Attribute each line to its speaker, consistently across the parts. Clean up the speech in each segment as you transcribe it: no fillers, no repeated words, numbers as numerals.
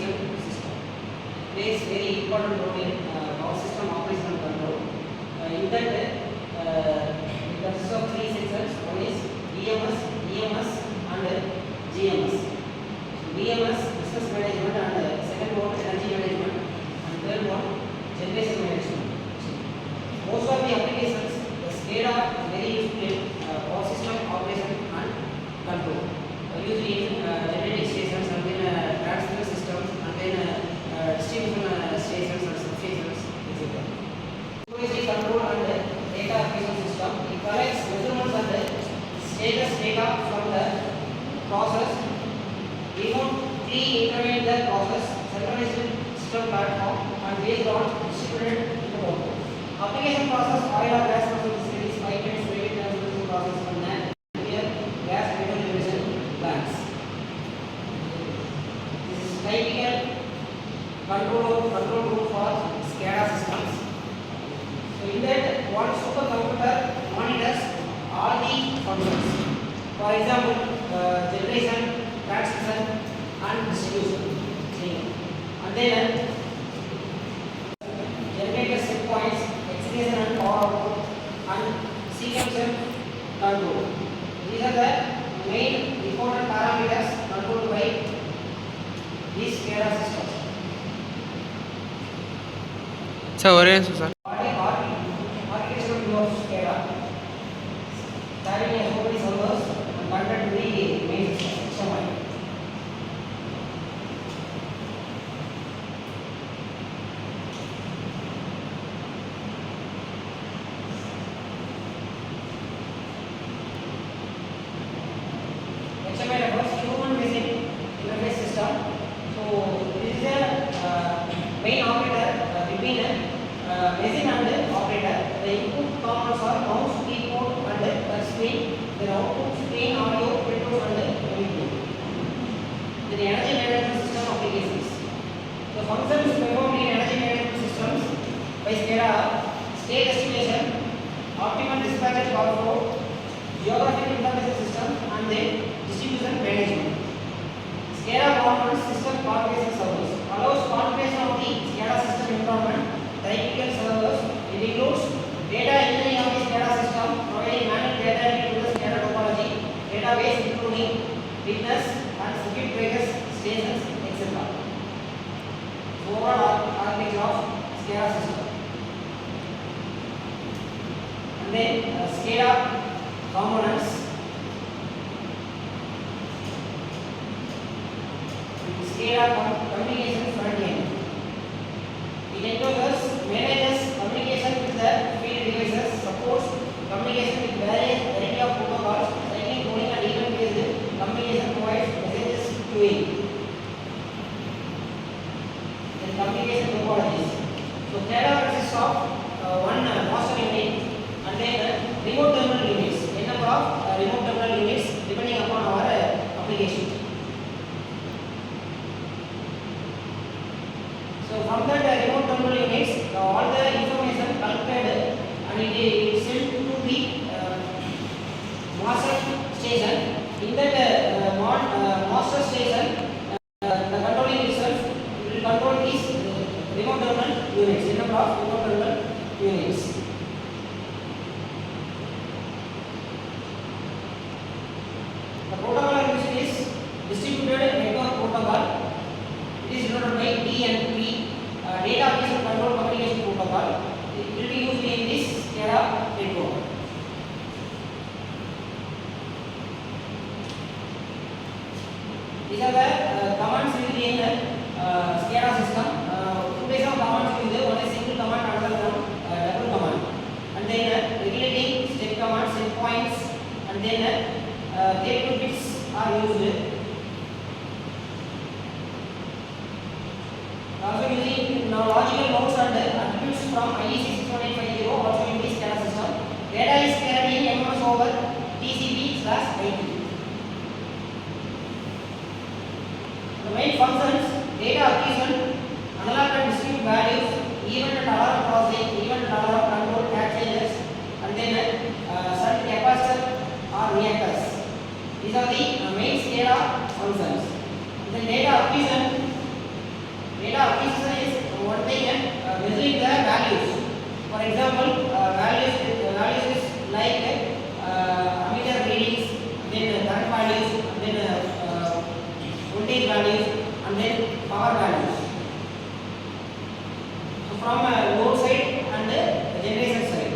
Speaker 1: application system plays very important role in power system operation and control. In that, it consists of three sections. One is BMS, EMS, and GMS. So BMS, business management, and second one energy management, and third one generation management. Most of the applications, the SCADA very useful in power system operation and control. Usually in generating stations, and then transfer systems, and then distribution stations and substations, etc. Supervisory control and data acquisition system. It collects measurements and status data from the process. We want pre-intervene the process, synchronized system platform, and based on distributed input. Application process, oil or gas process facilities, pipelines, railway transportation process, and nuclear gas method generation plants. This is typical control group for SCADA systems. So in that, one supercomputer monitors all the functions. For example, generation, transmission, and distribution. And then generator set points, excitation and power output, and sequential control. These are the main important parameters controlled by these SCADA systems.
Speaker 2: So, what is it?
Speaker 1: Architectural view of SCADA, having a many servers and connected to the main system. HMI refers to human machine interface system. So this is a main operator between a machine and the operator. The input components are mouse, keyboard, and touch screen. The output screen, audio, printers, and video. The energy management system applications. The functions performed in energy management systems by SCADA: state estimation, optimal dispatch power flow, geographic information system, and then distribution management. SCADA governance system configuration servers allows configuration of the SCADA system environment. Typical servers, it includes data engineering of the SCADA system, providing manual data into the SCADA topology, database including witness and circuit breakers, stations, etc. Overall architecture of SCADA system. And then SCADA components. SCADA communication front end. It encloses, manages communication with the field devices, supports communication with various variety of protocols, cycling, coding, and event-based communication, provides messages queuing. Then communication topologies. So SCADA consists of one master unit and then remote terminal units. A number of remote terminal units depending upon our application. So from that remote terminal units, all the information collected and it is sent to the master station. In that master station, the controlling itself will control these remote terminal units. A number of remote terminal units. The protocol used is distributed network protocol. It is denoted by DNP, data acquisition control communication protocol. It will be used in this SCADA network. These are the commands used in SCADA system. Two types of commands used. One is single command, another one double command. And then regulating step commands, set points, and then gate bits are used. Also using now logical modes and attributes from IEC 61850 also in this SCADA system. Data is carried in MS over TCP/IP. The main functions: data acquisition, analog and distribute values, event and alarm processing, event and alarm control, catch changes, and then certain capacitor or reactors. These are the main SCADA functions. Then data acquisition, data acquisition is one thing and measuring the values. For example, values is like ammeter readings, then current values, then voltage values, and then power values. So from load side and generation side.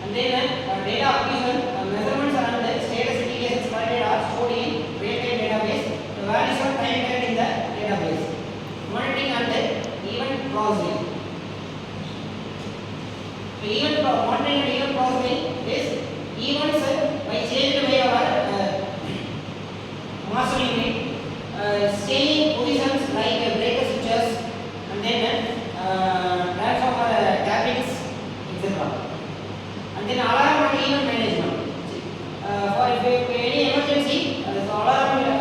Speaker 1: And then data acquisition, measurements and status indications collected are stored in real-time database. The values are time-tagged in the database. Monitoring and event processing. So monitoring and event processing is events by changed by our master unit, staying positions like breaker switches, and then transformer tappings, etc. And then alarm and event management. For if any emergency, so alarm will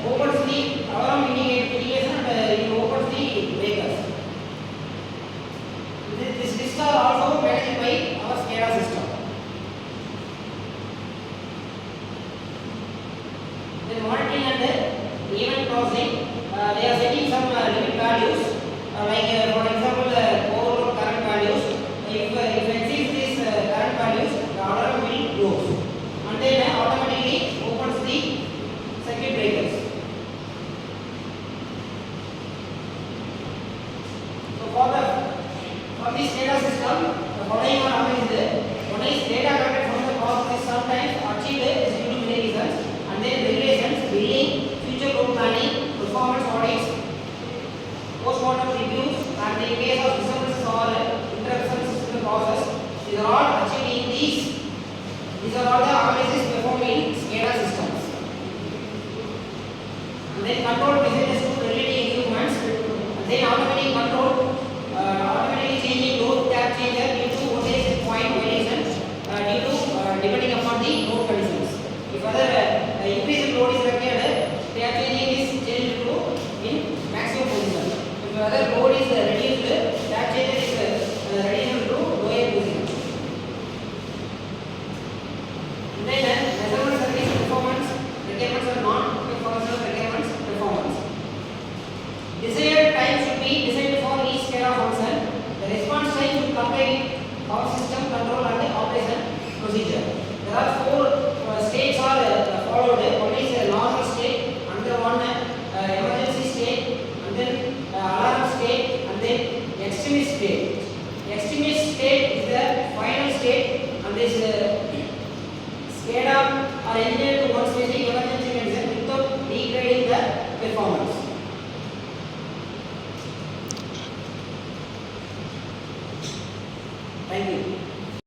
Speaker 1: opens the alarm indication and it opens the breakers. This list are also managed by our SCADA system. Then monitoring and event processing, they are setting some limit values, like for example overload current values. If exceeds these current values, the alarm will close, and then automatically opens the circuit breakers. So for this data system, the following are arranged. One is data collected from the process is sometimes achieved due to many reasons, and then regulations, billing, future load planning, performance audits, post-mortem reviews, and in case of disturbances or interruptions in the process, these are all achieved in these. These are all the analysis performed in SCADA systems. And then control messages to relating equipments, and then automatic control, automatically changing load tap changer due to voltage point variation due to depending upon the load conditions. If other increase in load is required, tap changing is changed to in maximum position. If other load is reduced, tap changer is reduced to lower position. And then measurement service performance requirements are non-functional requirements performance. Desired time should be designed for each SCADA function. The response time should comply with power system control and operation procedure. There are four states are followed. One is a normal state, another one emergency state, and then alarm state, and then extremist state. Extremist state is the final state, and this SCADA are engineered